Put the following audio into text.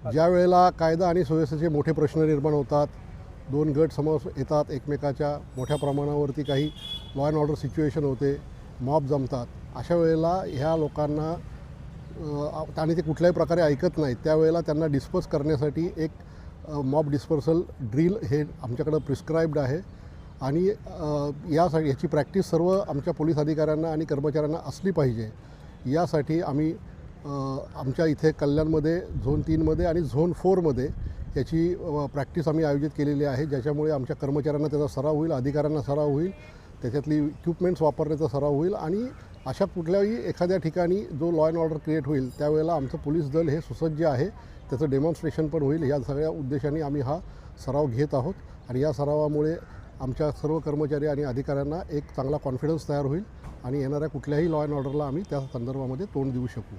ज्या वेळेला कायदा आणि सुव्यवस्थेचे मोठे प्रश्न निर्माण होतात, दोन गट समोर येतात एकमेकाच्या, मोठ्या प्रमाणावरती काही लॉ अँड ऑर्डर सिच्युएशन होते, मॉब जमतात, अशा वेळेला ह्या लोकांना आणि ते कुठल्याही प्रकारे ऐकत नाहीत, त्यावेळेला त्यांना डिस्पर्स करण्यासाठी एक मॉब डिस्पर्सल ड्रिल हे आमच्याकडं प्रिस्क्राईब्ड आहे. आणि याची प्रॅक्टिस सर्व आमच्या पोलीस अधिकाऱ्यांना आणि कर्मचाऱ्यांना असली पाहिजे. यासाठी आम्ही आमच्या इथे कल्याणमध्ये झोन 3मध्ये आणि झोन 4मध्ये याची प्रॅक्टिस आम्ही आयोजित केलेली आहे, ज्याच्यामुळे आमच्या कर्मचाऱ्यांना त्याचा सराव होईल, अधिकाऱ्यांना सराव होईल, त्याच्यातली इक्विपमेंट्स वापरण्याचा सराव होईल. आणि अशा कुठल्याही एखाद्या ठिकाणी जो लॉ अँड ऑर्डर क्रिएट होईल त्यावेळेला आमचं पोलीस दल हे सुसज्ज आहे, त्याचं डेमॉन्स्ट्रेशन पण होईल. या सगळ्या उद्देशाने आम्ही हा सराव घेत आहोत. आणि या सरावामुळे आमच्या सर्व कर्मचारी आणि अधिकाऱ्यांना एक चांगला कॉन्फिडन्स तयार होईल आणि येणाऱ्या कुठल्याही लॉ अँड ऑर्डरला आम्ही त्या संदर्भामध्ये तोंड देऊ शकू.